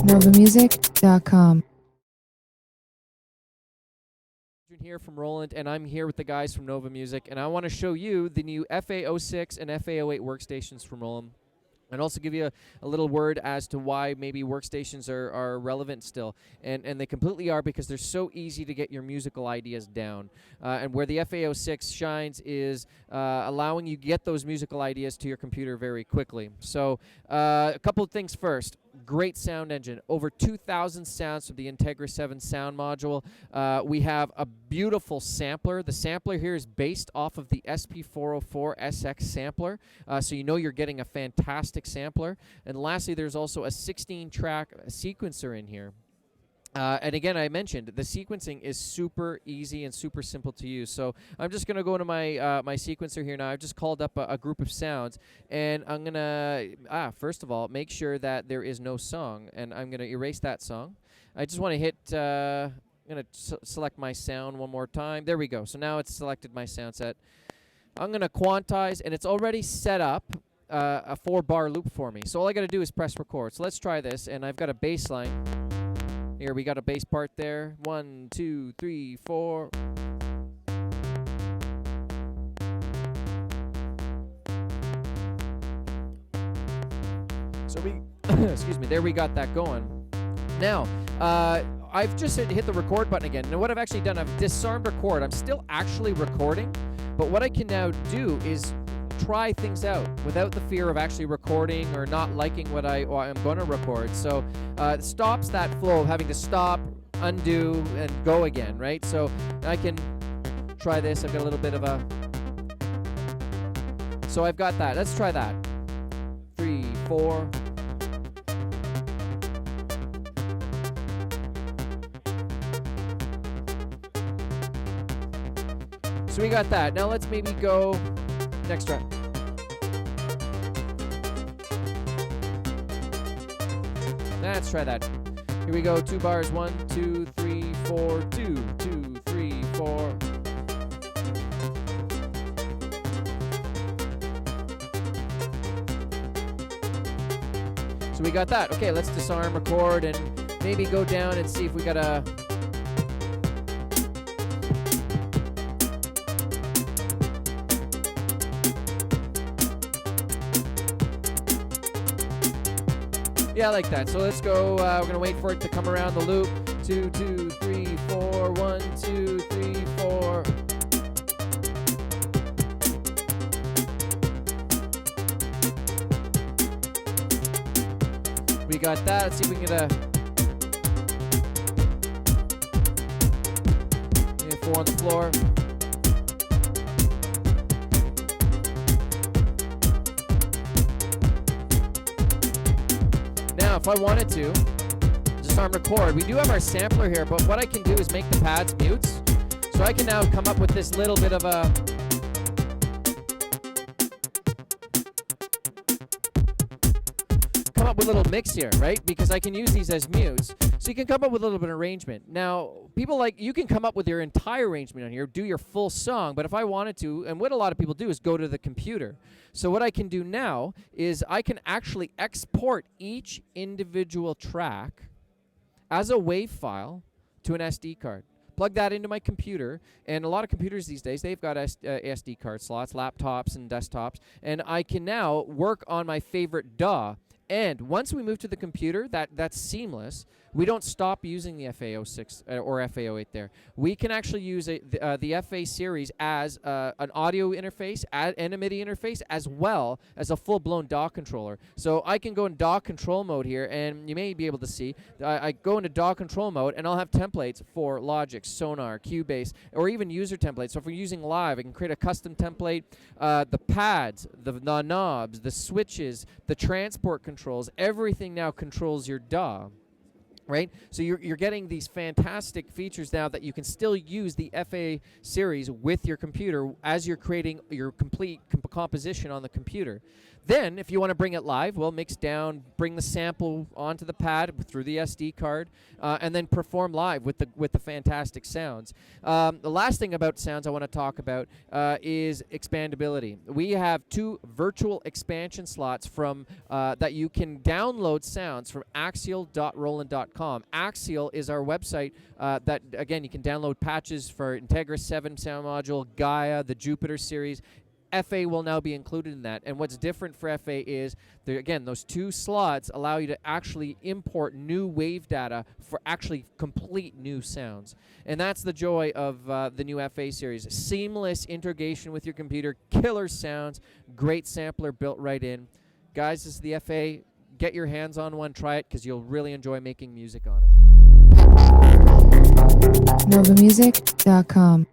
novamusic.com. Here from Roland, and I'm here with the guys from Nova Music, and I want to show you the new FA-06 and FA-08 workstations from Roland, and also give you a little word as to why maybe workstations are relevant still. And they completely are, because they're so easy to get your musical ideas down. And where the FA-06 shines is allowing you to get those musical ideas to your computer very quickly. So a couple of things first. Great sound engine, over 2,000 sounds from the Integra 7 sound module. We have a beautiful sampler. The sampler here is based off of the SP404 SX sampler, so you know you're getting a fantastic sampler. And lastly, there's also a 16-track sequencer in here. And again, I mentioned the sequencing is super easy and super simple to use. So I'm just going to go to my my sequencer here now. I've just called up a group of sounds, and I'm going to, first of all, make sure that there is no song, and I'm going to erase that song. I just want to hit, I'm going to select my sound one more time. There we go. So now it's selected my sound set. I'm going to quantize, and it's already set up a 4-bar loop for me. So all I got to do is press record. So let's try this, and I've got a bass line. Here, we got a bass part there. 1, 2, 3, 4. So we, excuse me, there we got that going. Now, I've just hit the record button again. Now what I've actually done, I've disarmed record. I'm still actually recording, but what I can now do is try things out without the fear of actually recording or not liking what I'm going to record. So it stops that flow of having to stop, undo, and go again, right? So I can try this. I've got a little bit of a... So I've got that. Let's try that. 3, 4... So we got that. Now let's maybe go next track. Let's try that. Here we go. 2 bars. 1, 2, 3, 4. 2, 2, 3, 4. So we got that. Okay, let's disarm, record, and maybe go down and see if we got a... Yeah, I like that. So let's go. We're going to wait for it to come around the loop. 2, 2, 3, 4. 1, 2, 3, 4. We got that. Let's see if we can get a... 4 on the floor. Now, if I wanted to, disarm record, we do have our sampler here, but what I can do is make the pads mutes. So I can now come up with this little bit of a... come up with a little mix here, right? Because I can use these as mutes. So you can come up with a little bit of arrangement. Now, people like, you can come up with your entire arrangement on here, do your full song, but if I wanted to, and what a lot of people do is go to the computer. So what I can do now is I can actually export each individual track as a WAV file to an SD card. Plug that into my computer, and a lot of computers these days, they've got SD card slots, laptops and desktops, and I can now work on my favorite DAW. And once we move to the computer, that's seamless. We don't stop using the FA-06 or FA-08 there. We can actually use the FA series as an audio interface and a MIDI interface, as well as a full-blown DAW controller. So I can go in DAW control mode here, and you may be able to see, I go into DAW control mode, and I'll have templates for Logic, Sonar, Cubase, or even user templates. So if we're using live, I can create a custom template. The pads, the knobs, the switches, the transport controls, everything now controls your DAW. Right? So you're getting these fantastic features now that you can still use the FA series with your computer as you're creating your complete composition on the computer. Then, if you want to bring it live, well, mix down, bring the sample onto the pad through the SD card, and then perform live with the fantastic sounds. The last thing about sounds I want to talk about is expandability. We have 2 virtual expansion slots from that you can download sounds from axial.roland.com. Axial is our website that, again, you can download patches for Integra 7 sound module, Gaia, the Jupiter series. FA will now be included in that. And what's different for FA is, again, those 2 slots allow you to actually import new wave data for actually complete new sounds. And that's the joy of the new FA series. Seamless integration with your computer, killer sounds, great sampler built right in. Guys, this is the FA. Get your hands on one, try it, because you'll really enjoy making music on it. NovaMusic.com